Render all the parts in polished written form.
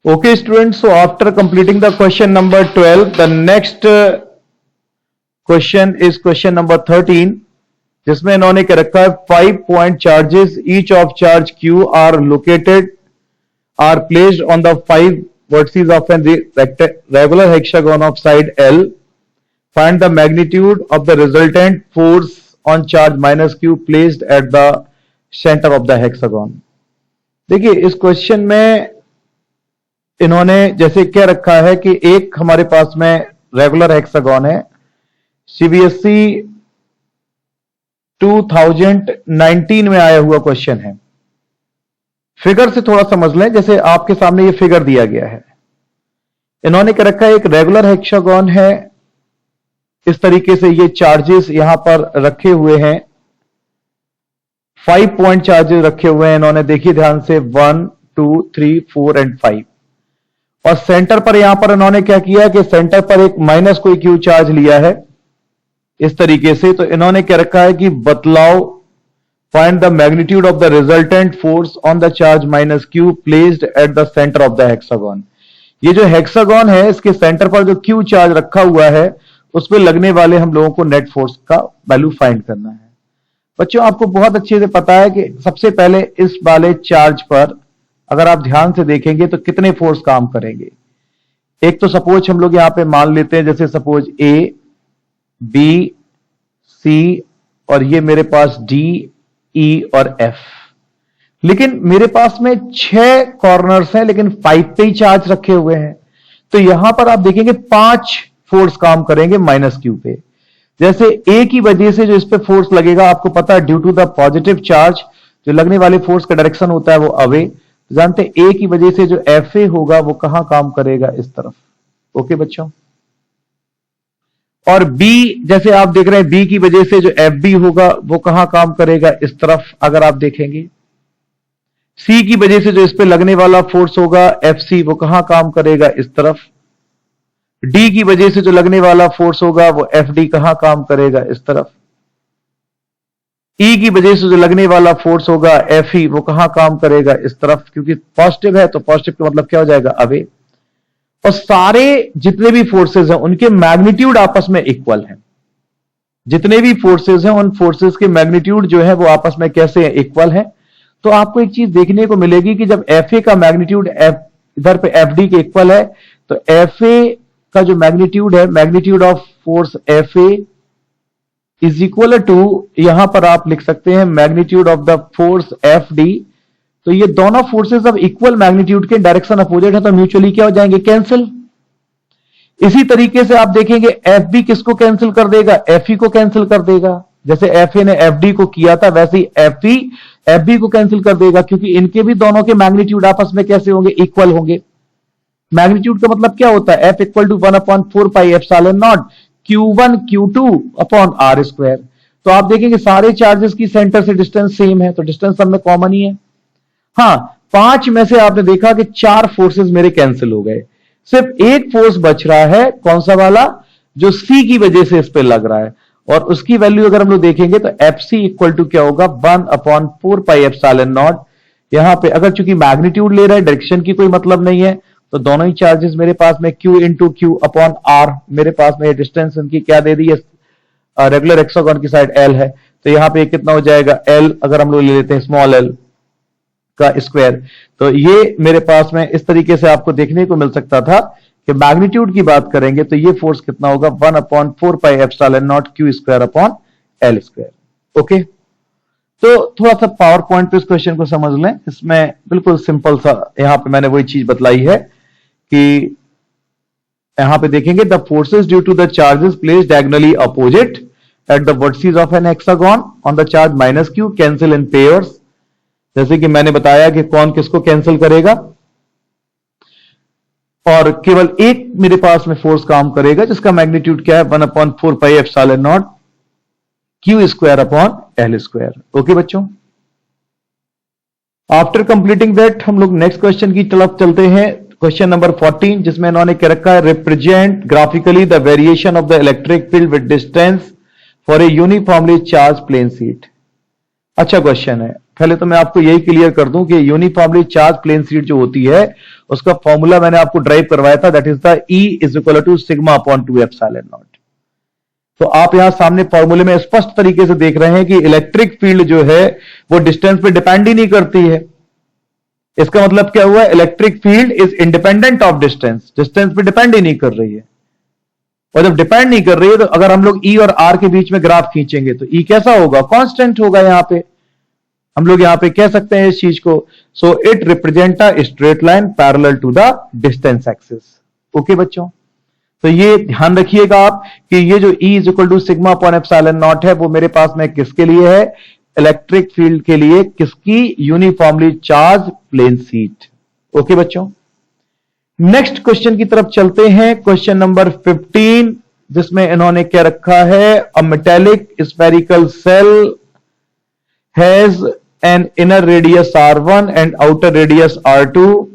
Okay, students. So after completing the question number 12, the next question is question number 13, जिसमें इन्होंने क्या रखा है 5 point charges each of charge Q are placed on the 5 vertices of a regular hexagon of side L. Find the magnitude of the resultant force on charge minus Q placed at the center of the hexagon. देखिए इस question में इन्होंने जैसे क्या रखा है कि एक हमारे पास में रेगुलर हेक्सागन है, सीबीएसई 2019 में आया हुआ क्वेश्चन है। फिगर से थोड़ा समझ लें, जैसे आपके सामने ये फिगर दिया गया है, इन्होंने क्या रखा है एक रेगुलर हेक्सागन है, इस तरीके से ये चार्जेस यहां पर रखे हुए हैं, 5 पॉइंट चार्जेस रखे हुए हैं इन्होंने, देखिए ध्यान से 1 2 3 4 एंड 5। और सेंटर पर यहां पर इन्होंने क्या किया कि सेंटर पर एक माइनस कोई क्यू चार्ज लिया है इस तरीके से। तो इन्होंने क्या रखा है कि बतलाओ find the magnitude of the resultant force on the charge minus q placed at the centre of the hexagon. ये जो हेक्सागन है इसके सेंटर पर जो क्यू चार्ज रखा हुआ है उस पर लगने वाले हम लोगों को नेट फोर्स का वैल्यू फाइंड करना है। बच्चों आपको बहुत अच्छे से पता है कि सबसे पहले इस वाले चार्ज पर अगर आप ध्यान से देखेंगे तो कितने फोर्स काम करेंगे। एक तो सपोज हम लोग यहां पे मान लेते हैं, जैसे सपोज ए बी सी और ये मेरे पास डी ई और एफ, लेकिन मेरे पास में 6 कॉर्नर्स हैं लेकिन 5 पे ही चार्ज रखे हुए हैं। तो यहां पर आप देखेंगे 5 फोर्स काम करेंगे माइनस क्यू पे। जैसे ए की वजह से जो इस पे फोर्स लगेगा आपको पता है due to the positive charge जो लगने वाले फोर्स का डायरेक्शन होता है वो अवे, जानते हैं ए की वजह से जो एफ ए होगा वो कहां काम करेगा, इस तरफ। ओके बच्चों। और बी जैसे आप देख रहे हैं बी की वजह से जो एफ बी होगा वो कहां काम करेगा, इस तरफ अगर आप देखेंगे। सी की वजह से जो इस पे लगने वाला फोर्स होगा एफ सी वो कहां काम करेगा, इस तरफ। डी की वजह से जो लगने वाला फोर्स होगा वो एफ डी कहां काम करेगा, इस तरफ। ई की वजह से जो लगने वाला फोर्स होगा एफ ई वो कहां काम करेगा, इस तरफ, क्योंकि पॉजिटिव है तो पॉजिटिव का मतलब क्या हो जाएगा, अवे। और सारे जितने भी फोर्सेस हैं उनके मैग्नीट्यूड आपस में इक्वल हैं। जितने भी फोर्सेस हैं उन फोर्सेस के मैग्नीट्यूड जो है वो आपस में कैसे हैं, इक्वल है। तो आपको एक चीज देखने को मिलेगी कि जब एफ ए का मैग्नीट्यूड इधर पे एफ डी के इक्वल है तो एफ ए का जो मैग्नीट्यूड है, magnitude of force F A is equal to, यहां पर आप लिख सकते हैं magnitude of the force F D. तो ये दोनों फोर्सेस अब इक्वल मैग्नीट्यूड के डायरेक्शन अपोजिट है तो म्यूचुअली क्या हो जाएंगे, कैंसिल। इसी तरीके से आप देखेंगे एफ बी किसको कैंसिल कर देगा, एफ ई को कैंसिल कर देगा। जैसे एफ ए ने एफ डी को किया था वैसे ही एफ ई एफ बी को कैंसिल कर देगा, क्योंकि इनके भी दोनों के मैग्नीट्यूड आपस में कैसे होंगे, इक्वल होंगे। मैग्नीट्यूड का मतलब क्या होता है, F equal to 1/4 pi epsilon not Q1 Q2 upon R square. तो आप देखेंगे सारे चार्जेस की सेंटर से डिस्टेंस सेम है तो डिस्टेंस सब में कॉमन ही है। हाँ, 5 में से आपने देखा कि 4 फोर्सेस मेरे कैंसिल हो गए, सिर्फ एक फोर्स बच रहा है, कौन सा वाला, जो C की वजह से इस पे लग रहा है। और उसकी वैल्यू अगर हम लोग देखेंगे तो एफ सी इक्वल टू क्या होगा, 1/4 पाई एप्सिलॉन नॉट। यहां पे अगर चूंकि मैग्नीट्यूड ले रहा है, डायरेक्शन की कोई मतलब नहीं है, तो दोनों ही चार्जेस मेरे पास में Q into Q upon R, मेरे पास में डिस्टेंस उनकी क्या दे दी है, रेगुलर हेक्सागन की साइड L है तो यहां पे कितना हो जाएगा, L अगर हम लोग ले लेते हैं स्मॉल l का स्क्वायर। तो ये मेरे पास में इस तरीके से आपको देखने को मिल सकता था कि मैग्नीट्यूड की बात करेंगे तो ये फोर्स कितना होगा, 1/4 pi epsilon not Q square upon L square. Okay, तो थोड़ा सा पावर पॉइंट पे इस क्वेश्चन को समझ लें। इसमें बिल्कुल सिंपल सा यहां पे मैंने वही चीज बतलाई है कि यहां पे देखेंगे the forces due to the charges placed diagonally opposite at the vertices of an hexagon on the charge minus Q cancel in pairs. जैसे कि मैंने बताया कि कौन किसको कैंसिल करेगा, और केवल एक मेरे पास में फोर्स काम करेगा जिसका मैग्नीट्यूड क्या है, 1/4 pi epsilon not Q square upon L square. Okay बच्चों, आफ्टर कंप्लीटिंग दैट हम लोग नेक्स्ट क्वेश्चन की तरफ चलते हैं, क्वेश्चन नंबर 14, जिसमें इन्होंने क्या रखा है, represent graphically the variation of the electric field with distance for a uniformly charge plane sheet. अच्छा क्वेश्चन है, पहले तो मैं आपको यही क्लियर कर दूं कि यूनिफॉर्मली चार्ज प्लेन शीट जो होती है उसका फॉर्मूला मैंने आपको ड्राइव करवाया था, that is the E is equal to sigma upon 2 epsilon not. तो आप यहां सामने फॉर्मूले में स्पष्ट तरीके से देख रहे हैं कि इलेक्ट्रिक फील्ड जो है वो डिस्टेंस पे डिपेंड ही नहीं करती है। इसका मतलब क्या हुआ, electric field is independent of distance, distance पे डिपेंड ही नहीं कर रही है। और जब डिपेंड नहीं कर रही है तो अगर हम लोग E और R के बीच में ग्राफ खींचेंगे तो E कैसा होगा, कांस्टेंट होगा। यहां पे हम लोग यहां पे कह सकते हैं इस चीज को, so it represent a straight line parallel to the distance axis. Okay बच्चों, तो ये ध्यान रखिएगा आप कि ये जो E is equal to sigma upon epsilon not है वो मेरे पास में किसके लिए है, इलेक्ट्रिक फील्ड के लिए, किसकी, uniformly charge plane sheet. Okay बच्चों, नेक्स्ट क्वेश्चन की तरफ चलते हैं, क्वेश्चन नंबर 15, जिसमें इन्होंने क्या रखा है, a metallic spherical shell has an inner radius R1 and outer radius R2.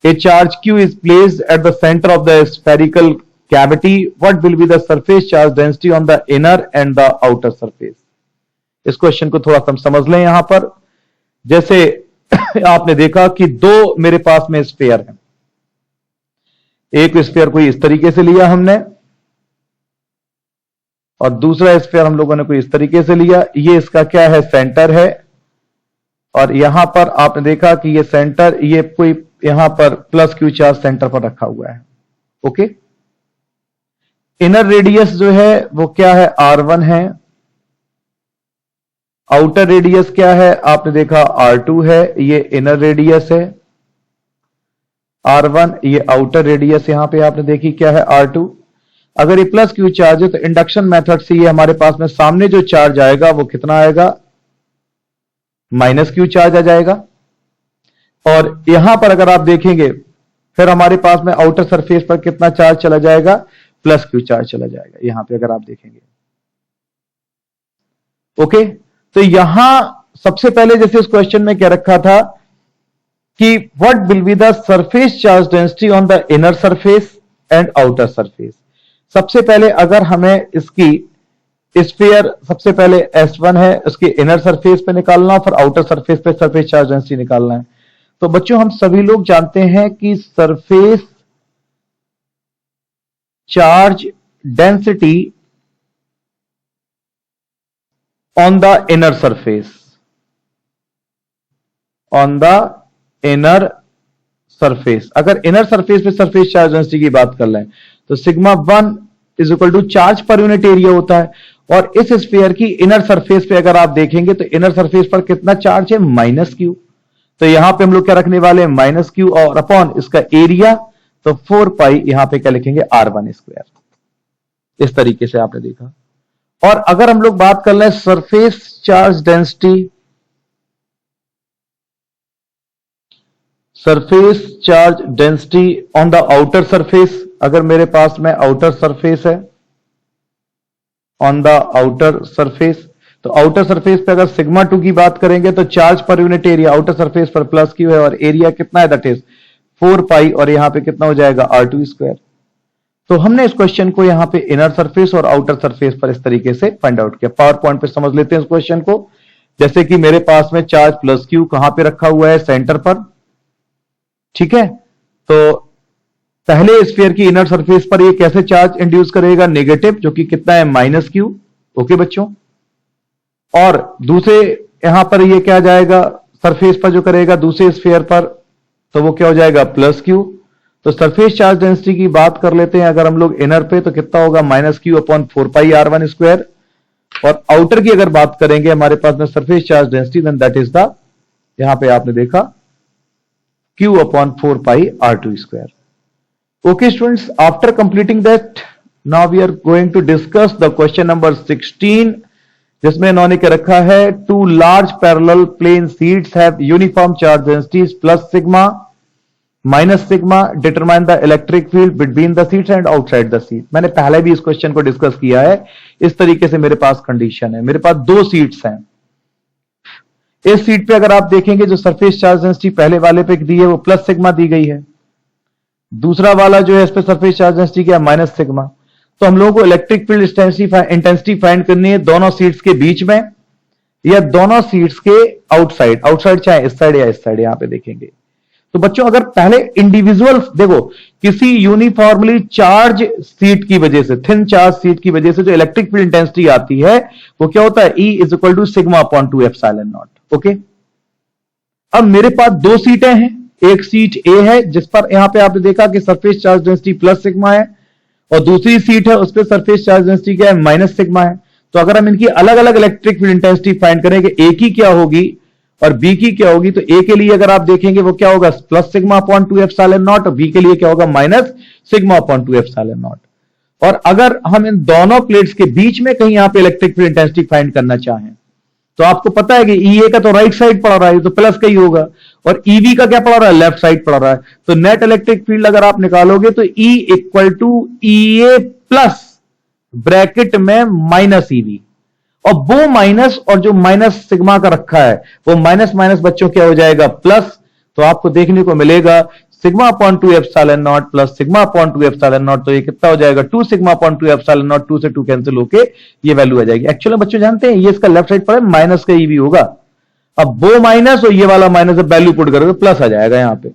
A charge Q is placed at the center of the spherical cavity. What will be the surface charge density on the inner and the outer surface? इस question को थोड़ा सा समझ लें। यहां पर जैसे आपने देखा कि दो मेरे पास में स्फीयर हैं, एक स्फीयर कोई इस तरीके से लिया हमने और दूसरा स्फीयर हम लोगों ने कोई इस तरीके से लिया। ये इसका क्या है, सेंटर है, और यहां पर आपने देखा कि ये सेंटर, ये कोई यहां पर प्लस क्यू चार्ज सेंटर पर रखा हुआ है। ओके, इनर रेडियस जो है वो क्या है, R1 है, आउटर रेडियस क्या है, आपने देखा R2 है, ये इनर रेडियस है R1, ये आउटर रेडियस यहां पे आपने देखी क्या है, R2। अगर ये प्लस क्यू चार्ज है तो इंडक्शन मेथड से ये हमारे पास में सामने जो चार्ज आएगा वो कितना आएगा, माइनस क्यू चार्ज आ जाएगा। और यहां पर अगर आप देखेंगे फिर हमारे पास में आउटर सरफेस पर कितना चार्ज चला जाएगा, प्लस क्यू चार्ज चला जाएगा यहां पे अगर आप देखेंगे। ओके, तो यहां सबसे पहले जैसे इस क्वेश्चन में क्या रखा था कि what will be the surface charge density on the inner surface and outer surface. सबसे पहले अगर हमें इसकी स्फीयर सबसे पहले S1 है, उसके इनर सरफेस पे निकालना, फिर आउटर सरफेस पे सरफेस चार्ज डेंसिटी निकालना है। तो बच्चों हम सभी लोग जानते हैं कि surface charge density on the inner surface, on the inner surface, अगर इनर सरफेस पे सरफेस चार्ज डेंसिटी की बात कर लें तो sigma 1 is equal to charge per unit area होता है। और इस स्फीयर की इनर सरफेस पे अगर आप देखेंगे तो इनर सरफेस पर कितना चार्ज है, माइनस क्यू। तो यहां पे हम लोग क्या रखने वाले हैं, माइनस क्यू, और अपॉन इसका एरिया, तो 4 पाई यहां पे क्या लिखेंगे, R1 स्क्वायर। इस तरीके से आपने देखा। और अगर हम लोग बात कर लें surface charge density, surface charge density on the outer surface, अगर मेरे पास में आउटर सरफेस है, ऑन द आउटर सरफेस, तो आउटर सरफेस पे अगर सिग्मा 2 की बात करेंगे तो charge per unit area outer surface पर प्लस क्यू है, और एरिया कितना है, दैट इज 4 पाई, और यहां पे कितना हो जाएगा, R2 स्क्वायर। तो हमने इस क्वेश्चन को यहां पे इनर सरफेस और आउटर सरफेस पर इस तरीके से फाइंड आउट किया। पावर पॉइंट पे समझ लेते हैं इस क्वेश्चन को। जैसे कि मेरे पास में चार्ज प्लस क्यू कहां पे रखा हुआ है, सेंटर पर, ठीक है। तो पहले स्फीयर की इनर सरफेस पर ये कैसे चार्ज इंड्यूस करेगा, नेगेटिव, जो कि कितना है, माइनस क्यू। ओके बच्चों, और दूसरे यहां पर ये क्या जाएगा, सरफेस पर जो करेगा दूसरे स्फीयर पर, तो वो क्या हो जाएगा, प्लस क्यू। तो सरफेस चार्ज डेंसिटी की बात कर लेते हैं अगर हम लोग इनर पे, तो कितना होगा, minus Q upon 4 pi R1 square. और आउटर की अगर बात करेंगे हमारे पास में surface charge density, then that is the, यहां पे आपने देखा Q upon 4 pi R2 square. Okay students, after completing that, now we are going to discuss the question number 16, जिसमें इन्होंने क्या रखा है, two large parallel plane sheets have uniform charge densities plus sigma minus sigma, determine the electric field between the sheets and outside the sheet. मैंने पहले भी इस question को डिस्कस किया है। इस तरीके से मेरे पास कंडीशन है, मेरे पास दो सीट्स हैं। इस सीट पे अगर आप देखेंगे जो सरफेस चार्ज डेंसिटी पहले वाले पे दी है वो प्लस सिग्मा दी गई है, दूसरा वाला जो है इस पे सरफेस चार्ज डेंसिटी क्या है, माइनस सिग्मा। तो हम लोगों को इलेक्ट्रिक फील्ड इंटेंसिटी फाइंड करनी है दोनों सीट्स के बीच में या दोनों सीट्स के आउटसाइड, आउटसाइड चाहे इस साइड या इस साइड, यहां पे देखेंगे तो बच्चों अगर पहले इंडिविजुअल देखो, किसी यूनिफॉर्मली चार्ज सीट की वजह से, थिन चार्ज सीट की वजह से जो इलेक्ट्रिक फील्ड इंटेंसिटी आती है वो क्या होता है, E is equal to sigma upon 2 epsilon not. Okay, अब मेरे पास दो सीटें हैं, एक सीट ए है जिस पर यहां पे आपने देखा कि surface charge density plus sigma है, और दूसरी सीट है उस पर सरफेस चार्ज डेंसिटी क्या है, माइनस सिग्मा है। तो अगर हम इनकी अलग अलग इलेक्ट्रिक फील्ड इंटेंसिटी फाइंड करें कि ए की क्या होगी और बी की क्या होगी, तो ए के लिए अगर आप देखेंगे वो क्या होगा, plus sigma upon 2 epsilon not, और बी के लिए क्या होगा, minus sigma upon 2 epsilon not. और अगर हम इन दोनों प्लेट्स के बीच में कहीं यहां पे इलेक्ट्रिक फील्ड इंटेंसिटी फाइंड करना चाहें, तो आपको पता है कि ईए का तो राइट साइड पड़ रहा है, तो प्लस का ही होगा, और ईवी का क्या पड़ रहा है, लेफ्ट साइड पड़ रहा है। तो नेट इलेक्ट्रिक फील्ड अगर आप निकालोगे तो E equal to E A plus bracket में माइनस ईवी, और वो माइनस और जो माइनस सिग्मा का रखा है वो माइनस माइनस बच्चों क्या हो जाएगा, प्लस। तो आपको देखने को मिलेगा sigma upon 2 epsilon not plus sigma upon 2 epsilon not, तो ये कितना हो जाएगा, 2 सिग्मा अपॉन 2 एप्सिलॉन नॉट, 2 से 2 कैंसिल होके ये वैल्यू आ जाएगी। एक्चुअली बच्चों जानते हैं ये इसका लेफ्ट साइड पर है, माइनस का ईवी होगा। अब वो माइनस और ये वाला माइनस वैल्यू पुट करोगे प्लस आ जाएगा यहां पे।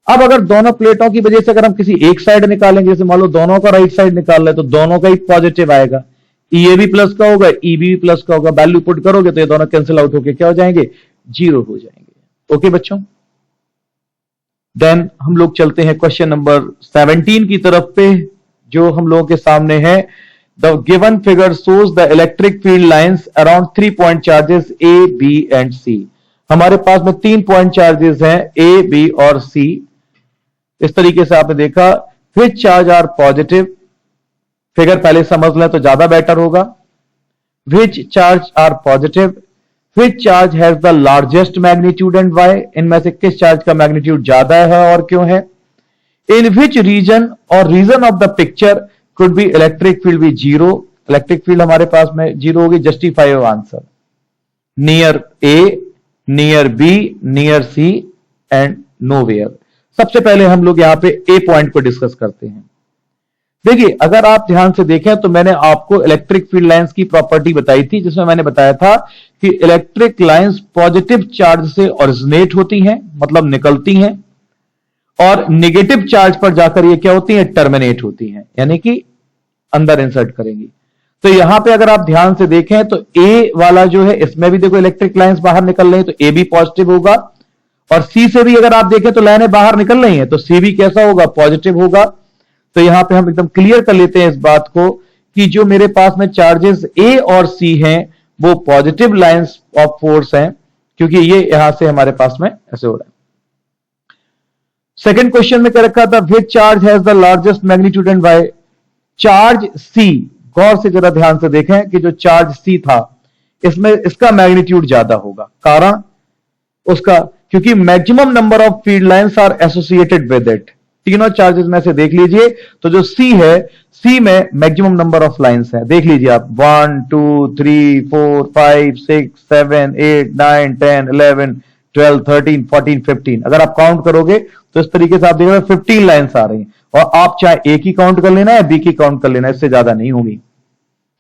अब अगर दोनों प्लेटों की वजह से अगर हम किसी एक साइड निकालेंगे, जैसे मान लो दोनों का राइट साइड निकाल रहे हैं, तो दोनों का ही पॉजिटिव आएगा, ई भी प्लस का होगा, ई भी प्लस का होगा, वैल्यू पुट करोगे तो ये दोनों कैंसिल आउट होके क्या हो जाएंगे, जीरो हो जाएंगे। ओके बच्चों, देन हम लोग चलते हैं क्वेश्चन नंबर 17 की तरफ पे, जो हम लोगों के सामने है। The given figure shows the electric field lines around 3 point charges A B and C. हमारे पास में 3 पॉइंट चार्जेस हैं, ए बी और सी। इस तरीके से आपने देखा, which charge are positive, figure पहले समझ लें तो ज्यादा बेटर होगा। Which charge are positive, which charge has the largest magnitude and why, इनमें से किस चार्ज का मैग्नीट्यूड ज्यादा है और क्यों है। इन व्हिच रीजन और region of the picture could be electric field be zero, electric field हमारे पास में जीरो होगी। Justify your answer, near A, near B, near C and nowhere. सबसे पहले हम लोग यहां पे ए पॉइंट को डिस्कस करते हैं। देखिए, अगर आप ध्यान से देखें तो मैंने आपको इलेक्ट्रिक फील्ड लाइंस की प्रॉपर्टी बताई थी, जिसमें मैंने बताया था कि इलेक्ट्रिक लाइंस पॉजिटिव चार्ज से ओरिजिनेट होती हैं, मतलब निकलती हैं, और नेगेटिव चार्ज पर जाकर ये क्या होती हैं, टर्मिनेट होती हैं, यानी कि अंदर इंसर्ट करेंगी। तो यहां पे अगर आप ध्यान से देखें तो ए वाला जो है, इसमें भी देखो इलेक्ट्रिक लाइंस बाहर निकल रही है, तो ए भी पॉजिटिव होगा, और सी से भी अगर आप देखें तो लाइनें बाहर निकल रही हैं, तो सी भी कैसा होगा, पॉजिटिव होगा। तो यहां पे हम एकदम क्लियर कर लेते हैं इस बात को कि जो मेरे पास में चार्जेस ए और सी हैं वो पॉजिटिव लाइंस ऑफ फोर्स हैं, क्योंकि ये यहां से हमारे पास में ऐसे हो रहा है। सेकंड क्वेश्चन में क्या रखा था, which charge has the largest magnitude and why. Charge C, गौर से जरा ध्यान से देखें कि जो चार्ज सी था इसमें इसका मैग्नीट्यूड ज्यादा होगा। कारण उसका, क्योंकि maximum number of field lines are associated with it. तीनों चार्जेस में से देख लीजिए तो जो सी है, सी में मैक्सिमम नंबर ऑफ लाइंस है। देख लीजिए आप, 1 2 3 4 5 6 7 8 9 10 11 12 13 14 15, अगर आप काउंट करोगे तो इस तरीके से आप देख रहे हैं 15 लाइंस आ रही हैं, और आप चाहे ए की काउंट कर लेना या बी की काउंट कर लेना, इससे ज्यादा नहीं होगी।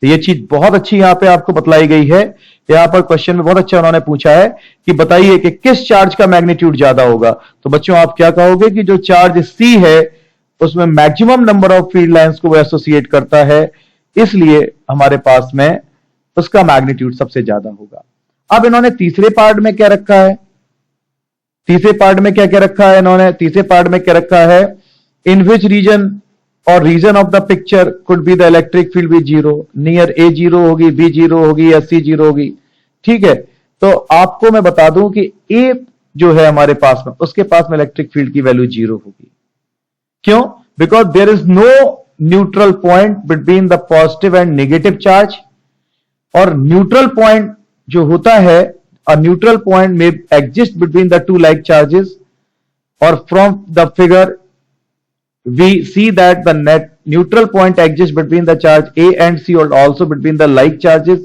तो ये चीज बहुत अच्छी यहां पे आपको बतलाई गई है। यहां पर क्वेश्चन में बहुत अच्छा उन्होंने पूछा है कि बताइए कि किस चार्ज का मैग्नीट्यूड ज्यादा होगा। तो बच्चों आप क्या कहोगे कि जो चार्ज सी है उसमें maximum number of field lines को वो एसोसिएट करता है, इसलिए हमारे पास में उसका मैग्नीट्यूड सबसे ज्यादा होगा। अब इन्होंने तीसरे पार्ट में क्या रखा है, तीसरे पार्ट में क्या क्या रखा है इन्होंने, तीसरे पार्ट में क्या रखा है, इन विच रीजन और region of the picture could be the electric field be zero. Near A zero होगी, बी जीरो होगी या सी जीरो होगी। ठीक है, तो आपको मैं बता दूं कि ए जो है हमारे पास में, उसके पास में इलेक्ट्रिक फील्ड की वैल्यू जीरो होगी। क्यों? Because there is no neutral point between the positive and negative charge. और न्यूट्रल पॉइंट जो होता है, अ न्यूट्रल पॉइंट में exist between the two like charges, और from the figure we see that the net neutral point exists between the charge A and C, or also between the like charges.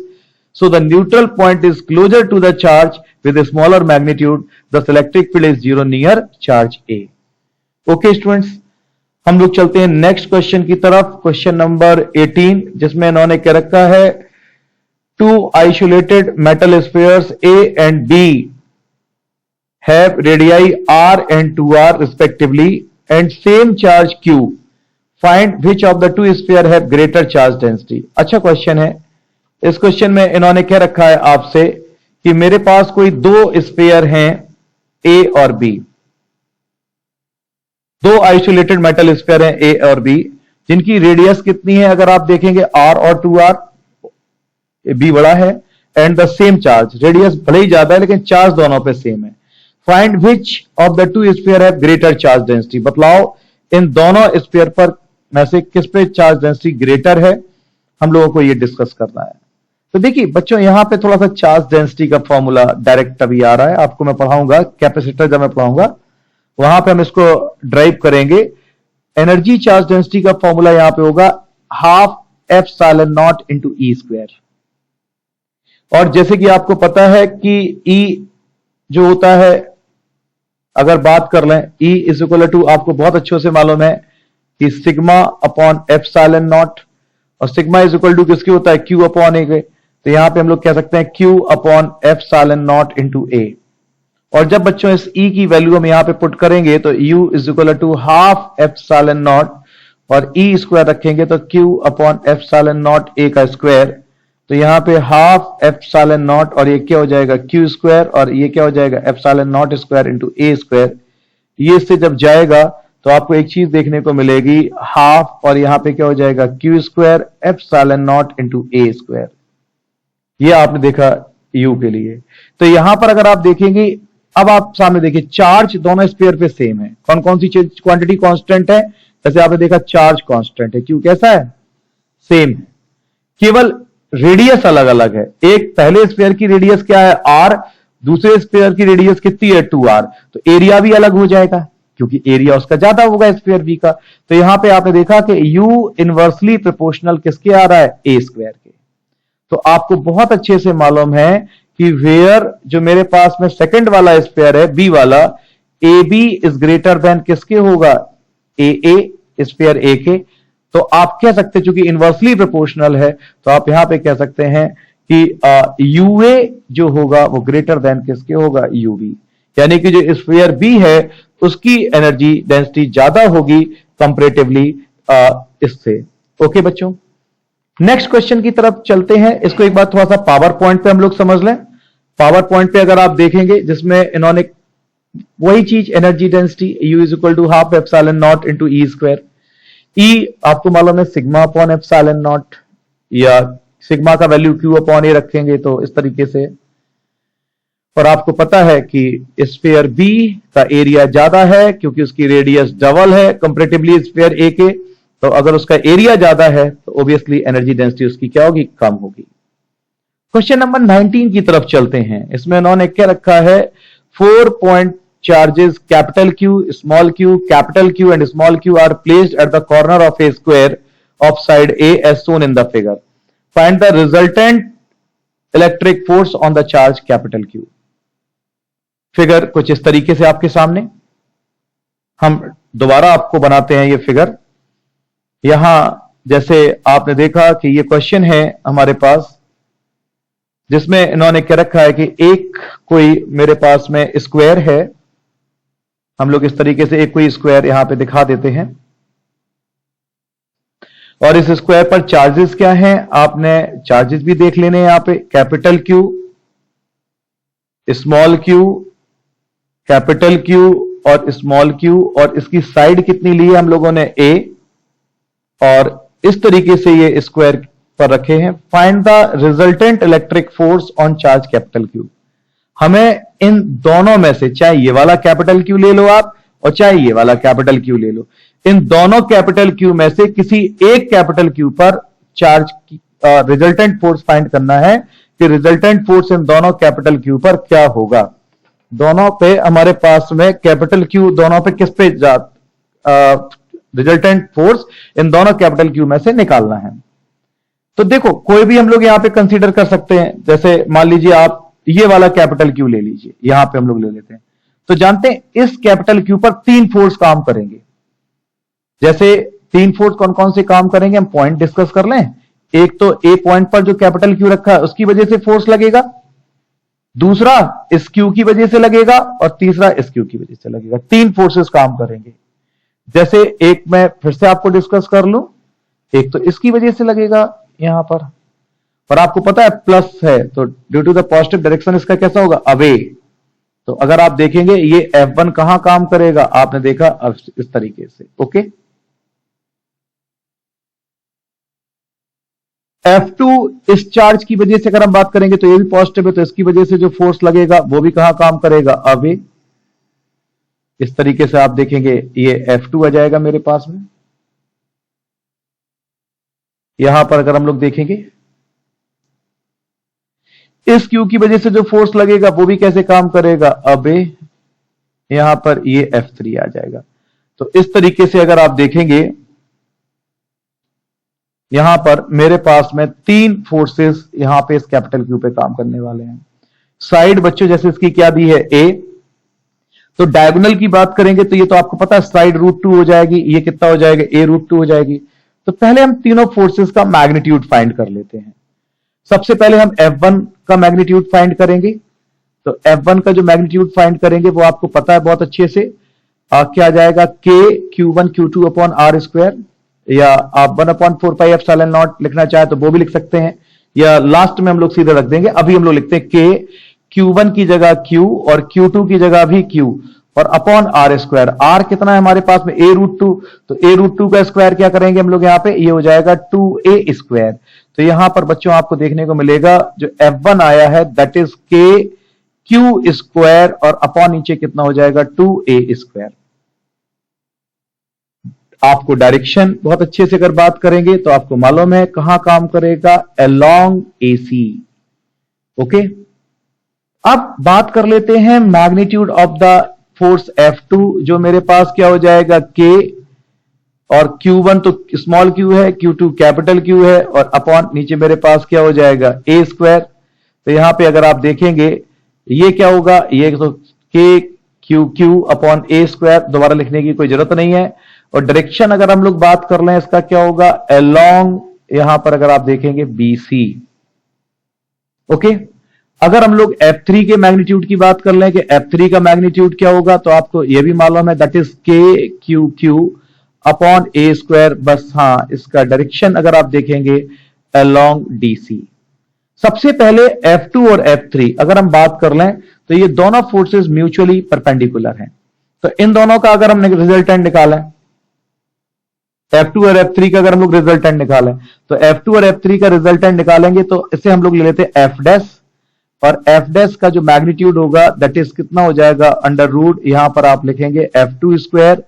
So the neutral point is closer to the charge with a smaller magnitude. Thus electric field is zero near charge A. Okay students, हम लोग चलते हैं next question की तरफ, question number 18, जिसमें इन्होंने क्या रखा है, two isolated metal spheres A and B have radii r and 2r respectively and same charge q. Find which of the two sphere have greater charge density. अच्छा question है। इस क्वेश्चन में इन्होंने क्या रखा है आपसे कि मेरे पास कोई दो स्फीयर हैं ए और बी, दो आइसोलेटेड मेटल स्फीयर हैं ए और बी, जिनकी रेडियस कितनी है अगर आप देखेंगे r और 2r, बी बड़ा है, and the same charge, radius भले ही ज्यादा है लेकिन चार्ज दोनों पे सेम है। Find which of the two sphere have greater charge density. बतलाओ इन दोनों स्फीयर पर में से किस पे चार्ज डेंसिटी ग्रेटर है, हम लोगों को ये डिस्कस करना है। तो देखिए बच्चों, यहां पे थोड़ा सा चार्ज डेंसिटी का फॉर्मूला डायरेक्ट अभी आ रहा है, आपको मैं पढ़ाऊंगा कैपेसिटर, जब मैं पढ़ाऊंगा वहां पे हम इसको ड्राइव करेंगे। एनर्जी चार्ज डेंसिटी का फॉर्मूला यहां पे होगा half epsilon not into E square. और जैसे कि आपको पता है कि E जो होता है, अगर बात कर लें E इज इक्वल टू, आपको बहुत अच्छे से मालूम है कि सिग्मा अपॉन एप्सिलॉन नॉट, और सिग्मा इज इक्वल टू किसकी होता है, Q अपॉन ए के। तो यहां पे हम लोग कह सकते हैं Q upon epsilon not into A. और जब बच्चों इस E की वैल्यू हम यहां पे पुट करेंगे तो U is equal to half epsilon not, और E स्क्वायर रखेंगे तो Q upon epsilon not A का स्क्वायर। तो यहां पे हाफ एप्सिलॉन नॉट, और ये क्या हो जाएगा Q स्क्वायर, और ये क्या हो जाएगा epsilon not square into A square. ये इससे जब जाएगा तो आपको एक चीज देखने को मिलेगी, हाफ, और यहां पे क्या हो जाएगा Q square epsilon not into A square. ये आपने देखा U के लिए। तो यहां पर अगर आप देखेंगे, अब आप सामने देखिए चार्ज दोनों स्फीयर पे सेम है। कौन कौन सी क्वांटिटी कांस्टेंट है, जैसे आपने देखा चार्ज कांस्टेंट है, क्यों कैसा है, सेम है, केवल रेडियस अलग अलग है। एक पहले स्फीयर की रेडियस क्या है r, दूसरे स्फीयर की रेडियस कितनी है 2r, तो एरिया भी अलग हो जाएगा क्योंकि एरिया उसका ज्यादा होगा स्फीयर b का। तो यहां पे आपने देखा कि u इनवर्सली प्रोपोर्शनल किसके आ रहा है, a स्क्वायर के। तो आपको बहुत अच्छे से मालूम है कि वेयर जो मेरे पास में सेकंड वाला स्फीयर है b वाला, ab इज ग्रेटर देन किसके होगा, aa, स्फीयर a के। तो आप कह सकते हैं चूंकि इनवर्सली प्रोपोर्शनल है, तो आप यहां पे कह सकते हैं कि यूए जो होगा वो ग्रेटर देन किसके होगा, यूबी। यानी कि जो स्फीयर बी है उसकी एनर्जी डेंसिटी ज्यादा होगी कंपैरेटिवली इससे। ओके बच्चों, नेक्स्ट क्वेश्चन की तरफ चलते हैं। इसको एक बार थोड़ा सा पावर पॉइंट पे हम लोग समझ लें। पावर पॉइंट पे अगर आप देखेंगे, जिसमें इन्होंने वही चीज energy density U is equal to half epsilon not into E square. E आपको मालूम है सिग्मा अपॉन एप्सिलॉन नॉट, या सिग्मा का वैल्यू Q अपॉन ए रखेंगे तो इस तरीके से। और आपको पता है कि स्फीयर B का एरिया ज्यादा है क्योंकि उसकी रेडियस डबल है कंपैरेटिवली स्फीयर A के। तो अगर उसका एरिया ज्यादा है तो ऑब्वियसली एनर्जी डेंसिटी उसकी क्या होगी, कम होगी। क्वेश्चन नंबर 19 की तरफ चलते हैं। इसमें उन्होंने क्या रखा है, 4 point charges capital Q, small q, capital Q and small q are placed at the corner of a square of side A as shown in the figure. Find the resultant electric force on the charge capital Q. Figure कुछ इस तरीके से आपके सामने, हम दोबारा आपको बनाते हैं ये फिगर। यहां जैसे आपने देखा कि ये क्वेश्चन है हमारे पास, जिसमें इन्होंने क्या रखा है कि एक कोई मेरे पास में स्क्वायर है। हम लोग इस तरीके से एक कोई स्क्वायर यहां पे दिखा देते हैं, और इस स्क्वायर पर चार्जेस क्या हैं, आपने चार्जेस भी देख लेने हैं यहां पे, capital Q, small q, capital Q और स्मॉल q, और इसकी साइड कितनी ली है हम लोगों ने a, और इस तरीके से ये स्क्वायर पर रखे हैं। Find the resultant electric force on charge capital Q। हमें इन दोनों में से, चाहे ये वाला कैपिटल Q ले लो आप और चाहे ये वाला कैपिटल Q ले लो, इन दोनों कैपिटल Q में से किसी एक कैपिटल Q पर चार्ज की रिजल्टेंट फोर्स फाइंड करना है कि रिजल्टेंट फोर्स इन दोनों कैपिटल Q पर क्या होगा। दोनों पे हमारे पास में कैपिटल Q, दोनों पे किस पे रिजल्टेंट फोर्स इन दोनों कैपिटल Q में से निकालना है। तो देखो कोई भी हम लोग यहां पे कंसीडर कर सकते हैं। जैसे मान लीजिए आप ये वाला कैपिटल Q ले लीजिए, यहां पे हम लोग ले लेते हैं। तो जानते हैं इस कैपिटल Q पर 3 फोर्स काम करेंगे। जैसे 3 फोर्स कौन कौन से काम करेंगे, हम पॉइंट डिस्कस कर लें। एक तो ए पॉइंट पर जो कैपिटल Q रखा है उसकी वजह से फोर्स लगेगा, दूसरा इस क्यू की वजह से लगेगा और तीसरा इस क्यू की वजह से लगेगा। तीन फोर्सेस काम करेंगे। जैसे एक मैं फिर से आपको डिस्कस कर लूं, एक तो इसकी वजह से लगेगा यहां पर आपको पता है प्लस है तो due to the positive direction इसका कैसा होगा, अवे। तो अगर आप देखेंगे ये F1 कहां काम करेगा, आपने देखा अब इस तरीके से। ओके, F2 इस चार्ज की वजह से अगर हम बात करेंगे तो ये भी पॉजिटिव है, तो इसकी वजह से जो फोर्स लगेगा वो भी कहां काम करेगा, अवे। इस तरीके से आप देखेंगे ये F2 आ जाएगा मेरे पास में। यहां पर अगर हम लोग देखेंगे इस क्यू की वजह से जो फोर्स लगेगा वो भी कैसे काम करेगा, अबे। यहां पर ये F3 आ जाएगा। तो इस तरीके से अगर आप देखेंगे यहां पर मेरे पास में तीन फोर्सेस यहां पे इस कैपिटल क्यू पे काम करने वाले हैं। साइड बच्चों जैसे इसकी क्या दी है, ए। तो डायगोनल की बात करेंगे तो ये तो आपको पता है साइड √2 हो जाएगी, ये कितना हो जाएगा, a√2 हो जाएगी। तो पहले हम तीनों फोर्सेस का मैग्नीट्यूड फाइंड कर लेते हैं। सबसे पहले हम F1 का मैग्नीट्यूड फाइंड करेंगे। तो F1 का जो मैग्नीट्यूड फाइंड करेंगे वो आपको पता है बहुत अच्छे से, क्या आ जाएगा, k q1 q2 upon R square, या आप 1/4πε0 लिखना चाहे तो वो भी लिख सकते हैं, या लास्ट में हम लोग सीधे रख देंगे। अभी हम लोग लिखते हैं k q1 की जगह q और q2 की जगह भी q और अपॉन आर स्क्वायर। आर कितना है हमारे पास में, a√2। तो a√2 का स्क्वायर क्या करेंगे हम लोग यहाँ पे, ये हो जाएगा 2a स्क्वायर। तो यहां पर बच्चों आपको देखने को मिलेगा जो F1 आया है that is k q square और अपॉन नीचे कितना हो जाएगा, 2a स्क्वायर। आपको डायरेक्शन बहुत अच्छे से अगर बात करेंगे तो आपको मालूम है कहां काम करेगा, अलोंग AC। ओके, अब बात कर लेते हैं magnitude of the force F2, जो मेरे पास क्या हो जाएगा, K, और Q1 तो स्मॉल q है, Q2 कैपिटल Q है, और अपॉन नीचे मेरे पास क्या हो जाएगा, a स्क्वायर। तो यहां पे अगर आप देखेंगे ये क्या होगा, ये तो K Q upon a square, दोबारा लिखने की कोई जरूरत नहीं है। और डायरेक्शन अगर हम लोग बात कर रहे हैं इसका क्या होगा, अलोंग, यहां पर अगर आप देखेंगे BC। ओके, अगर हम लोग F3 के मैग्नीट्यूड की बात कर लें कि F3 का मैग्नीट्यूड क्या होगा, तो आपको यह भी मालूम है that is k q upon a square. बस हाँ, इसका डायरेक्शन अगर आप देखेंगे अलोंग DC। सबसे पहले F2 और F3 अगर हम बात कर लें तो ये दोनों फोर्सेस म्यूचुअली परपेंडिकुलर हैं। तो इन दोनों का अगर हमने रिजल्टेंट निकाला, F2 और F3 का अगर हम लोग रिजल्टेंट निकालें तो F2 और F3 का रिजल्टेंट निकालेंगे तो इसे हम लोग ले लेते हैं F डैश, और F डैश का जो मैग्नीट्यूड होगा दैट इज कितना हो जाएगा, अंडर रूट, यहां पर आप लिखेंगे F2 स्क्वायर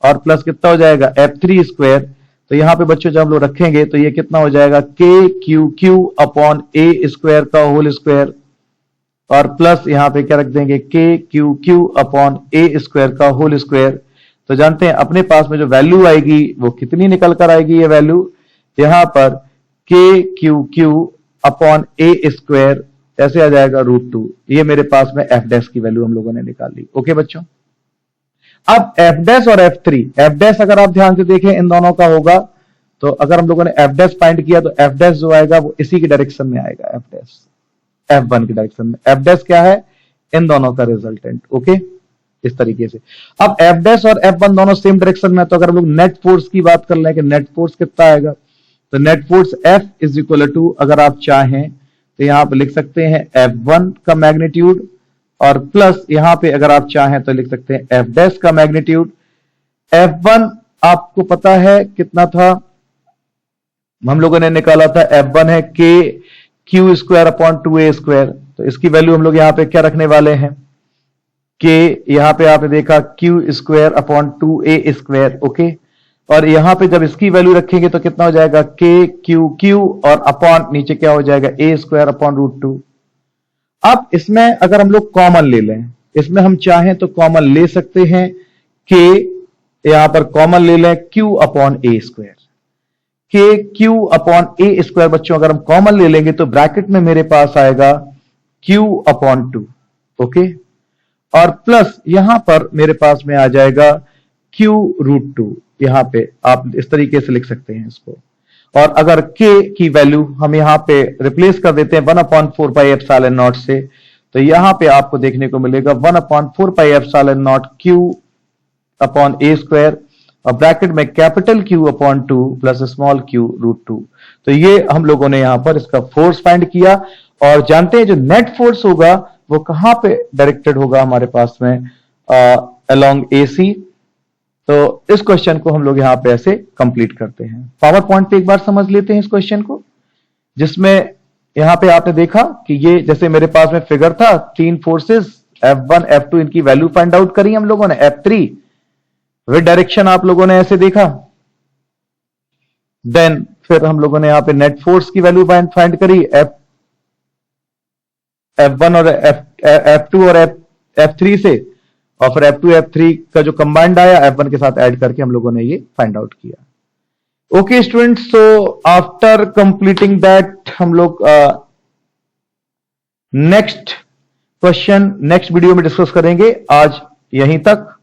और प्लस कितना हो जाएगा, F3 स्क्वायर। तो यहां पे बच्चों जब हम लोग रखेंगे तो ये कितना हो जाएगा, k q upon a square का होल स्क्वायर, और प्लस यहां पे क्या रख देंगे, k q upon a square का होल स्क्वायर। तो जानते हैं अपने पास में जो वैल्यू आएगी वो कितनी निकल कर आएगी, ये वैल्यू यहां पर k q upon a square ऐसे आ जाएगा √2। ये मेरे पास में F डैश की वैल्यू हम लोगों ने निकाल ली। ओके बच्चों, अब F डैश और F3, F डैश अगर आप ध्यान से देखें इन दोनों का होगा, तो अगर हम लोगों ने F डैश फाइंड किया तो F डैश जो आएगा वो इसी की डायरेक्शन में आएगा, F डैश F1 की डायरेक्शन में। F डैश क्या है, इन दोनों का रिजल्टेंट। ओके, इस तरीके से। अब F डैश और F1 दोनों सेम डायरेक्शन में, तो अगर हम लोग नेट फोर्स की बात कर लें कि नेट फोर्स कितना आएगा, तो net force F is equal to, अगर आप चाहें तो यहां पर लिख सकते हैं F1 का मैग्नीट्यूड, और प्लस यहां पे अगर आप चाहें तो लिख सकते हैं F डैश का मैग्नीट्यूड। F1 आपको पता है कितना था, हम लोगों ने निकाला था, F1 है k q square upon 2a square. तो इसकी वैल्यू हम लोग यहां पे क्या रखने वाले हैं, k, यहां पे आपने देखा q square upon 2a square. Okay, और यहां पे जब इसकी वैल्यू रखेंगे तो कितना हो जाएगा, k q और अपॉन नीचे क्या हो जाएगा, a स्क्वायर अपॉन √2। अब इसमें अगर हम लोग कॉमन ले लें, इसमें हम चाहें तो कॉमन ले सकते हैं, k यहां पर कॉमन ले लें q upon a square, k q upon a square. बच्चों अगर हम कॉमन ले लेंगे तो ब्रैकेट में मेरे पास आएगा q अपॉन 2। ओके, और प्लस यहां पर मेरे पास में आ जाएगा q√2। यहां पे आप इस तरीके से लिख सकते हैं इसको, और अगर k की वैल्यू हम यहां पे रिप्लेस कर देते हैं 1/4πε0 से, तो यहां पे आपको देखने को मिलेगा 1/4 pi epsilon not Q upon A square और ब्रैकेट में capital Q upon 2 plus small q √2। तो ये हम लोगों ने यहां पर इसका फोर्स फाइंड किया और जानते हैं जो नेट फोर्स होगा वो कहां पे डायरेक्टेड होगा हमारे पास में अलोंग AC। तो इस क्वेश्चन को हम लोग यहां पे ऐसे कंप्लीट करते हैं। पावर पॉइंट पे एक बार समझ लेते हैं इस क्वेश्चन को, जिसमें यहां पे आपने देखा कि ये जैसे मेरे पास में फिगर था 3 फोर्सेस F1 F2 इनकी वैल्यू फाइंड आउट करी हम लोगों ने, F3 विद डायरेक्शन आप लोगों ने ऐसे देखा। देन फिर हम लोगों ने यहां पे नेट फोर्स की वैल्यू फाइंड करी F1 और F2 और F3 से, और फिर F2 F3 का जो कंबाइंड आया F1 के साथ ऐड करके हम लोगों ने ये फाइंड आउट किया। Okay students, so after completing that हम लोग नेक्स्ट क्वेश्चन नेक्स्ट वीडियो में डिस्कस करेंगे। आज यहीं तक।